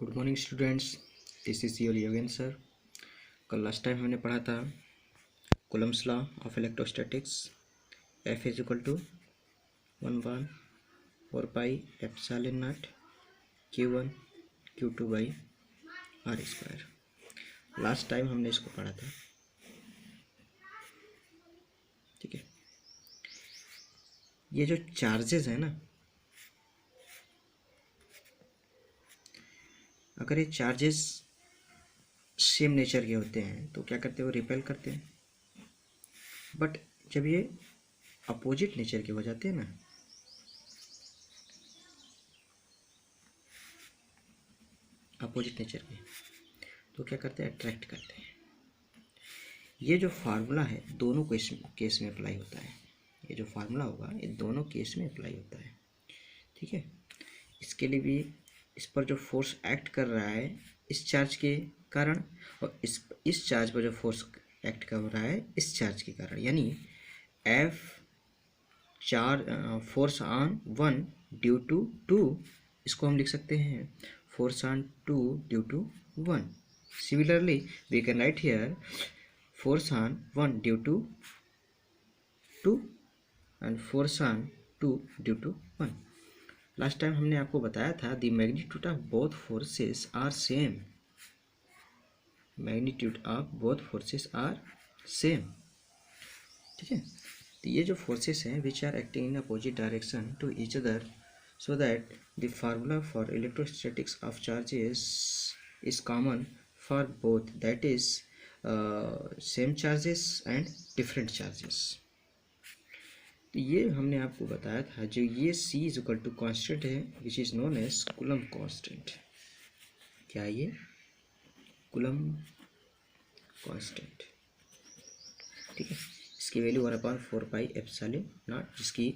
Good morning students, this is your Yogen sir. कल last time हमने पढ़ा था Coulomb's law of electrostatics. F is equal to 1/4 pi epsilon nought Q1 Q2 by R square. Last time हमने इसको पढ़ा था, ठीक है। ये जो चार्जेस है ना, अगर ये चार्जेस सेम नेचर के होते हैं तो क्या करते हैं, वो रिपेल करते हैं। बट जब ये अपोजिट नेचर के हो जाते हैं ना, अपोजिट नेचर के, तो क्या करते हैं, अट्रैक्ट करते हैं। ये जो फार्मूला है दोनों केस में अप्लाई होता है। ये जो फार्मूला होगा ये दोनों केस में अप्लाई होता है, ठीक है। इसके लिए भी इस पर जो फोर्स एक्ट कर रहा है इस चार्ज के कारण, और इस चार्ज पर जो फोर्स एक्ट कर रहा है इस चार्ज के कारण, यानी F charge force on 1 due to 2, इसको हम लिख सकते हैं force on 2 due to 1। Similarly we can write here force on 1 due to 2 and force on 2 due to 1। Last time हमने आपको बताया था the magnitude of both forces are same. Magnitude of both forces are same, ठीक है। तो ये जो forces हैं which are acting in opposite direction to each other, so that the formula for electrostatics of charges is common for both, that is same charges and different charges. तो ये हमने आपको बताया था, जो ये C is equal to constant है which is known as Coulomb constant. क्या ये कूलम्ब कॉन्स्टेंट, ठीक है। इसकी वैल्यू 1/4 पाई एप्सिलॉन नॉट, जिसकी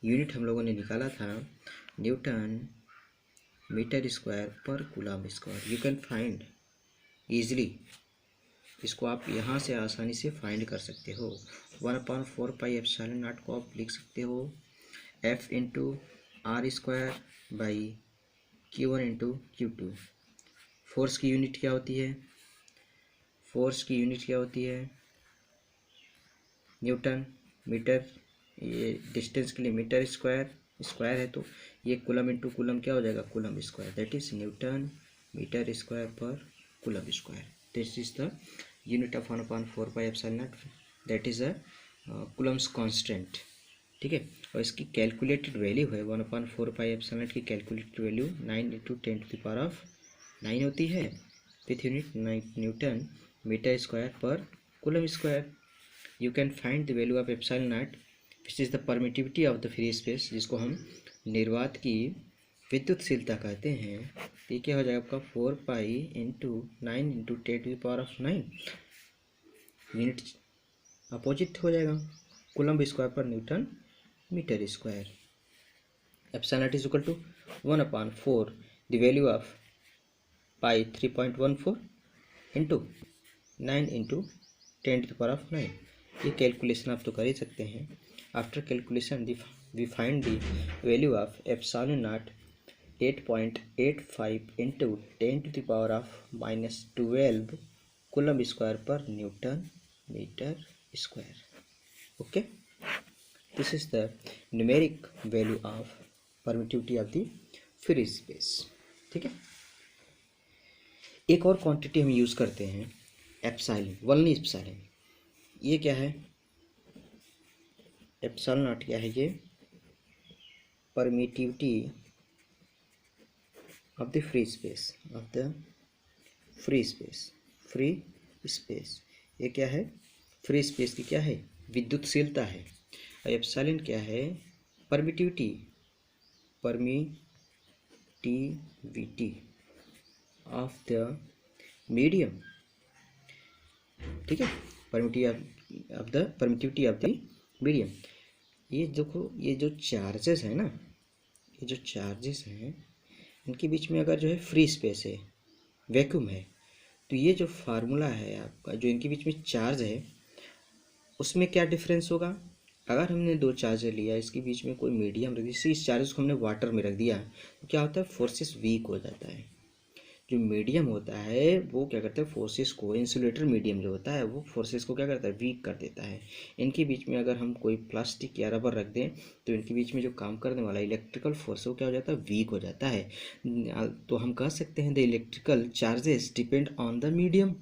यूनिट हम लोगों ने निकाला था न्यूटन मीटर स्क्वायर पर Coulomb square. You can find easily, इसको आप यहाँ से आसानी से फाइंड कर सकते हो। 1/4 पाई एप्सिलॉन नॉट को आप लिख सकते हो F into R square by Q1 into Q2। Force की यूनिट क्या होती है, फोर्स की यूनिट क्या होती है, न्यूटन मीटर, ये डिस्टेंस के लिए मीटर स्क्वायर, स्क्वायर है तो ये कूलम इंटू कूलम क्या हो जाएगा, coulomb square, that is newton metre square per coulomb square. This is the unit of 1/4 pi epsilon naught, that is a coulomb's constant, ठीक है। और इसकी कैलकुलेटेड वैल्यू है 1/4 पाई एप्सिलॉन नॉट की calculated value 9 × 10⁻9 होती है, with unit newton metre square per coulomb square. You can find the value of epsilon naught which is the permittivity of the free space, जिसको हम निर्वात की विद्युतशीलता कहते हैं। ये क्या हो जाएगा आपका 4 पाई इंटू 9 × 10⁻9, यूनिट अपोजिट हो जाएगा, कूलम्ब स्क्वायर पर newton metre square. Epsilon nought is equal to 1/4 the value of pi 3.14 into 9 × 10⁻9। ये कैलकुलेशन आप तो कर ही सकते हैं। After calculation we find the value of epsilon naught 8.85 into 10⁻⁻12 coulomb square पर newton metre square. Okay, this is the numeric value of permittivity of the free space, ठीक है। एक और क्वांटिटी हम यूज़ करते हैं एप्सिलॉन, वल्नी एप्सिलॉन। ये क्या है, एप्सिलॉन नॉट क्या है, ये permittivity of the free space, of the free space, free space. ये क्या है, फ्री स्पेस की क्या है, विद्युतशीलता है। और एप्सिलॉन क्या है, permittivity, permittivity of the medium, ठीक है, परमिटिविटी ऑफ द मीडियम। ये देखो, ये जो चार्जेस है ना, ये जो चार्जेस हैं इनके बीच में अगर जो है फ्री स्पेस है, वैक्यूम है, तो ये जो फार्मूला है आपका, जो इनके बीच में चार्ज है उसमें क्या डिफरेंस होगा। अगर हमने दो चार्जर लिया, इसके बीच में कोई मीडियम रख दी, इस चार्जेस को हमने वाटर में रख दिया, तो क्या होता है, फोर्सेस वीक हो जाता है। जो मीडियम होता है वो क्या करता है, फोर्सेस को, इंसुलेटर मीडियम जो होता है वो फोर्सेस को क्या करता है, वीक कर देता है। इनके बीच में अगर हम कोई प्लास्टिक या रबर रख दें तो इनके बीच में जो काम करने वाला इलेक्ट्रिकल फोर्स वो क्या हो जाता है, वीक हो जाता है। तो हम कह सकते हैं the electrical charges depend on the medium.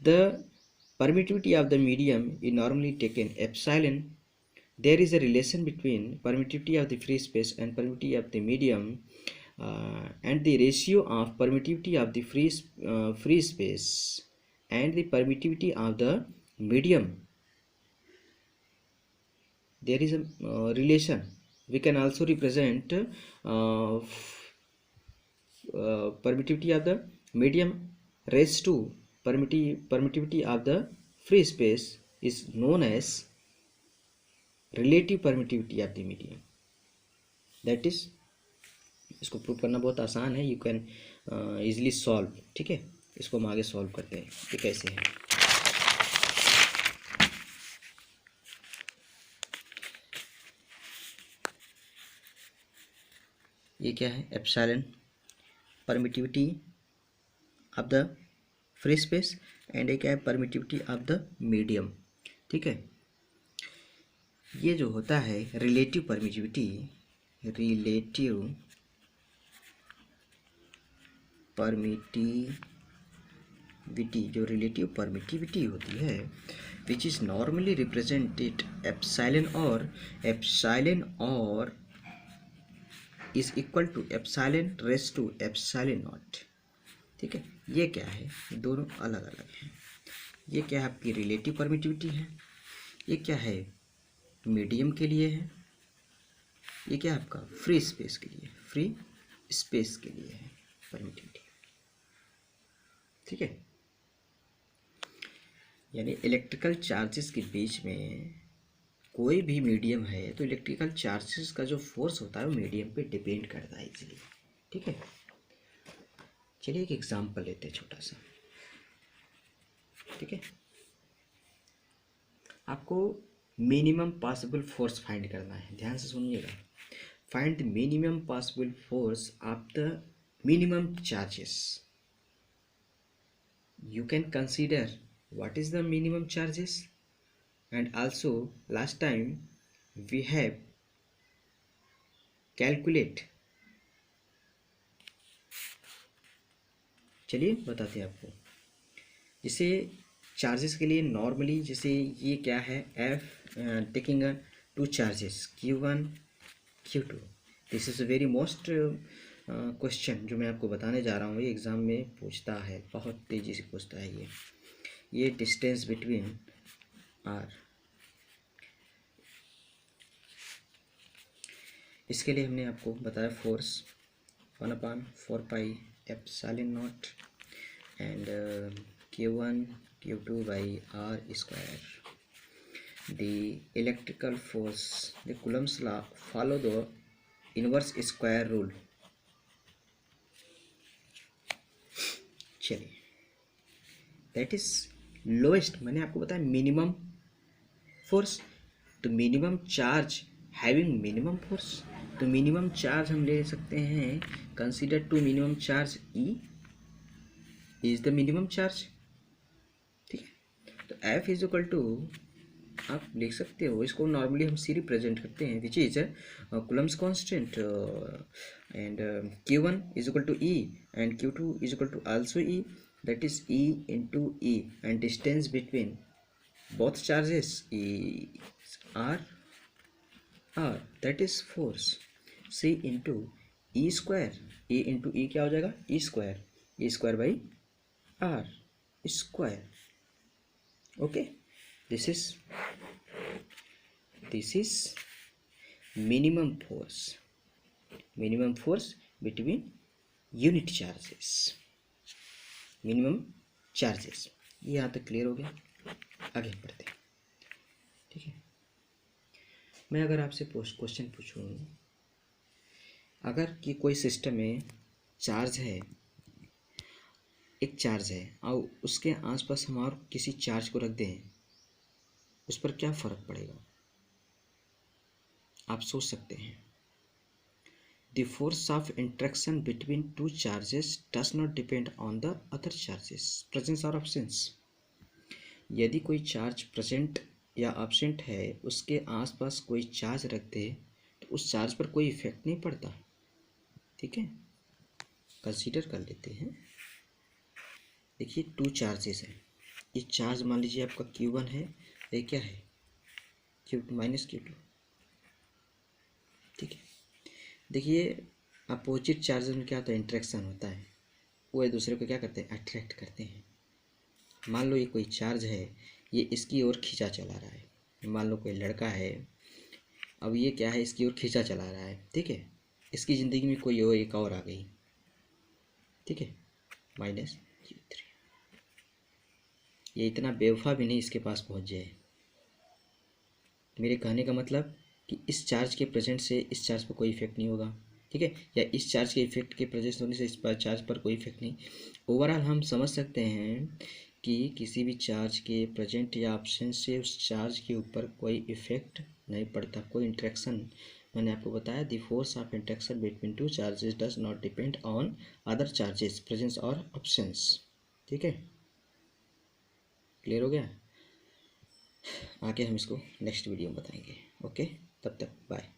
The permittivity of the medium is normally taken epsilon. There is a relation between permittivity of the free space and permittivity of the medium, and the ratio of permittivity of the free space and the permittivity of the medium. There is a relation. We can also represent permittivity of the medium raised to permittivity of the free space is known as relative permittivity of the medium. That is, इसको prove करना बहुत आसान है, you can easily solve. ठीक है, इसको हम आगे सॉल्व करते हैं कि कैसे है। ये क्या है, epsilon permittivity of the free space and एक है परमिटिविटी ऑफ द मीडियम। ठीक है, ये जो होता है रिलेटिव परमिटिविटी, रिलेटिव परमिटिविटी, जो रिलेटिव परमिटिविटी होती है which is normally represented epsilon और is equal to epsilon race to epsilon naught. ठीक है, ये क्या है, दोनों अलग अलग हैं। ये क्या है, आपकी रिलेटिव परमिटिविटी है, ये क्या है, मीडियम के लिए है, ये क्या है आपका फ्री स्पेस के लिए, फ्री स्पेस के लिए है परमिटिविटी। ठीक है, यानी इलेक्ट्रिकल चार्जेस के बीच में कोई भी मीडियम है तो इलेक्ट्रिकल चार्जेस का जो फोर्स होता है वो मीडियम पे डिपेंड करता है इजीली। ठीक है, चलिए एक एग्जांपल लेते हैं छोटा सा। ठीक है, आपको मिनिमम पॉसिबल फोर्स फाइंड करना है, ध्यान से सुनिएगा। Find the minimum possible force of the minimum charges. You can consider what is the minimum charges, and also last time we have calculate। चलिए बताते हैं आपको। जैसे चार्जेस के लिए नॉर्मली जैसे ये क्या है, F taking two charges Q1 Q2। This is a very most question जो मैं आपको बताने जा रहा हूँ, ये एग्ज़ाम में पूछता है, बहुत तेज़ी से पूछता है। ये डिस्टेंस बिटवीन आर, इसके लिए हमने आपको बताया force 1/4 pi epsilon nought and Q1 Q2 by R square. The electrical force, the Coulomb's law follow the inverse square rule. चलिए, दैट इज लोएस्ट, मैंने आपको बताया मिनिमम फोर्स, तो minimum charge having minimum force, तो minimum charge हम ले सकते हैं, consider to minimum charge E is the minimum charge. ठीक है, तो F इज इक्वल टू, आप लिख सकते हो इसको, नॉर्मली हम सी रिप्रेजेंट करते हैं which is Coulomb's constant, and Q1 is equal to E and Q2 is equal to also E, that is E into E, and distance between both charges is R, that is force। C into E square, E into E क्या हो जाएगा, E square by R square। okay, this is minimum force between unit charges, minimum charges. ये यहाँ तक clear हो गया, आगे बढ़ते हैं। ठीक है, मैं अगर आपसे क्वेश्चन पूछूं, अगर कि कोई सिस्टम में चार्ज है, एक चार्ज है और उसके आसपास हम और किसी चार्ज को रख दें, उस पर क्या फ़र्क पड़ेगा, आप सोच सकते हैं। The force of interaction between two charges does not depend on the other charges presence और absence। यदि कोई चार्ज प्रेजेंट या absent है, उसके आसपास कोई चार्ज रख दे तो उस चार्ज पर कोई इफेक्ट नहीं पड़ता। ठीक है, कंसीडर कर लेते हैं। देखिए टू चार्जेस हैं, ये चार्ज मान लीजिए आपका Q1 है, ये क्या है Q2 माइनस Q2। ठीक है, देखिए अपोजिट चार्जेस में क्या होता है, इंट्रैक्शन होता है, वो एक दूसरे को क्या करते हैं, अट्रैक्ट करते हैं। मान लो ये कोई चार्ज है, ये इसकी ओर खींचा चला रहा है। मान लो कोई लड़का है, अब ये क्या है, इसकी ओर खींचा चला रहा है। ठीक है, इसकी ज़िंदगी में कोई और एक और आ गई। ठीक है, माइनस Q3। ये इतना बेवफा भी नहीं इसके पास पहुंच जाए। मेरे कहने का मतलब कि इस चार्ज के प्रेजेंट से इस चार्ज पर कोई इफेक्ट नहीं होगा। ठीक है, या इस चार्ज के इफेक्ट के प्रेजेंट होने से इस पर चार्ज पर कोई इफेक्ट नहीं। ओवरऑल हम समझ सकते हैं कि किसी भी चार्ज के प्रेजेंट या एब्सेंस से उस चार्ज के ऊपर कोई इफेक्ट नहीं पड़ता, कोई इंट्रैक्शन। मैंने आपको बताया the force of interaction between two charges does not depend on other charges presence और एब्सेंस। ठीक है, क्लियर हो गया। आगे हम इसको नेक्स्ट वीडियो में बताएंगे। ओके, तब तक बाय।